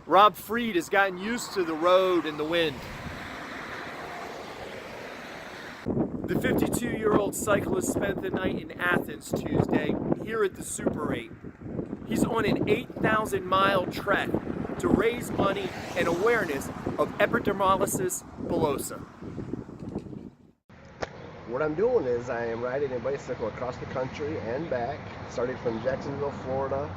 Robb Freed has gotten used to the road and the wind. The 52-year-old cyclist spent the night in Athens Tuesday, here at the Super 8. He's on an 8,000-mile trek to raise money and awareness of Epidermolysis Bullosa. What I'm doing is I am riding a bicycle across the country and back, starting from Jacksonville, Florida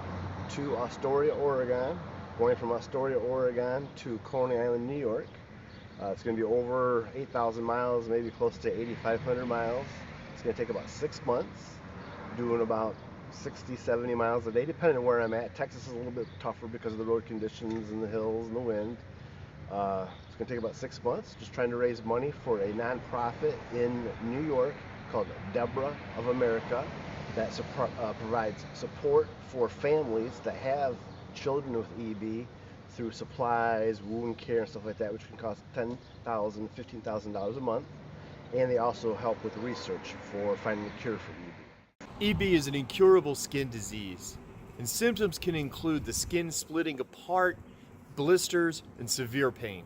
to Astoria, Oregon, going from Astoria, Oregon to Coney Island, New York. It's going to be over 8,000 miles, maybe close to 8,500 miles. It's going to take about 6 months, doing about 60, 70 miles a day, depending on where I'm at. Texas is a little bit tougher because of the road conditions and the hills and the wind. It's going to take about 6 months, just trying to raise money for a nonprofit in New York called Deborah of America that provides support for families that have children with EB through supplies, wound care, and stuff like that, which can cost $10,000, $15,000 a month. And they also help with research for finding a cure for EB. EB is an incurable skin disease, and symptoms can include the skin splitting apart, blisters, and severe pain.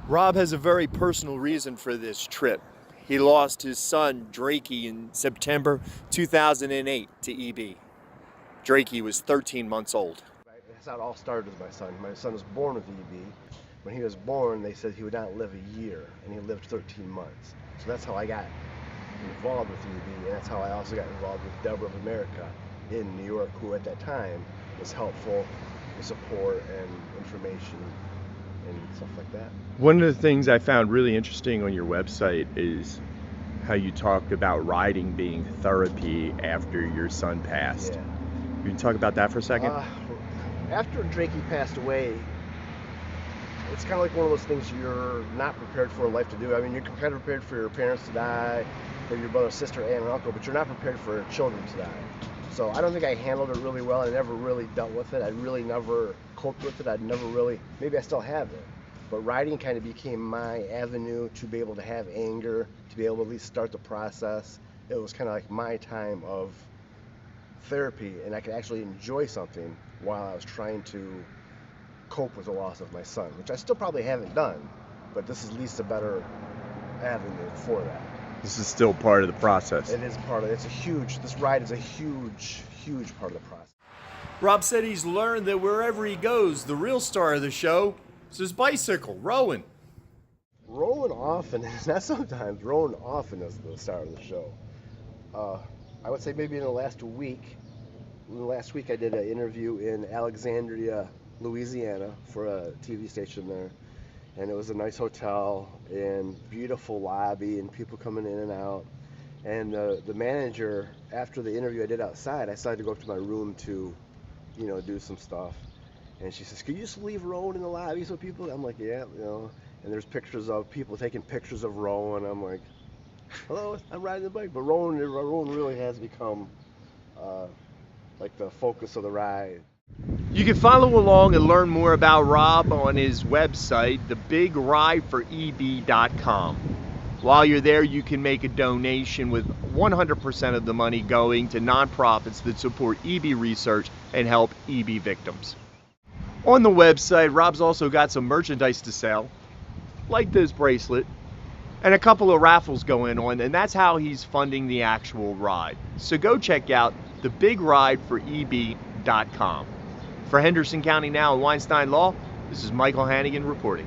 Robb has a very personal reason for this trip. He lost his son, Drakey, in September 2008 to EB. Drakey was 13 months old. That's how it all started with my son. My son was born with EB. When he was born, they said he would not live a year, and he lived 13 months. So that's how I got involved with EB, and that's how I also got involved with Deborah of America in New York, who at that time was helpful with support and information and stuff like that. One of the things I found really interesting on your website is how you talked about riding being therapy after your son passed. Yeah. You can talk about that for a second? After Drakey passed away, it's kind of like one of those things you're not prepared for in life to do. I mean, you're kind of prepared for your parents to die, maybe your brother, sister, aunt, and uncle, but you're not prepared for children to die. So I don't think I handled it really well. I never really dealt with it. I really never coped with it. I'd never really, maybe I still have it. But riding kind of became my avenue to be able to have anger, to be able to at least start the process. It was kind of like my time of therapy, and I could actually enjoy something while I was trying to cope with the loss of my son, which I still probably haven't done, but this is at least a better avenue for that. This is still part of the process. It is part of it. This ride is a huge part of the process. Robb said he's learned that wherever he goes, the real star of the show is his bicycle, rowing. Rowing often, not sometimes, rowing often is the star of the show. I would say maybe in the last week I did an interview in Alexandria, Louisiana for a TV station there. And it was a nice hotel and beautiful lobby and people coming in and out. And the manager, after the interview I did outside, I decided to go up to my room to, do some stuff. And she says, "Could you just leave rowing in the lobby so people?" I'm like, "Yeah, And there's pictures of people taking pictures of rowing. I'm like, "Hello, I'm riding the bike." But rowing really has become like the focus of the ride. You can follow along and learn more about Robb on his website, thebigrideforeb.com. While you're there, you can make a donation with 100% of the money going to nonprofits that support EB research and help EB victims. On the website, Robb's also got some merchandise to sell, like this bracelet, and a couple of raffles going on, and that's how he's funding the actual ride. So go check out thebigrideforeb.com. For Henderson County Now and Weinstein Law, this is Michael Hannigan reporting.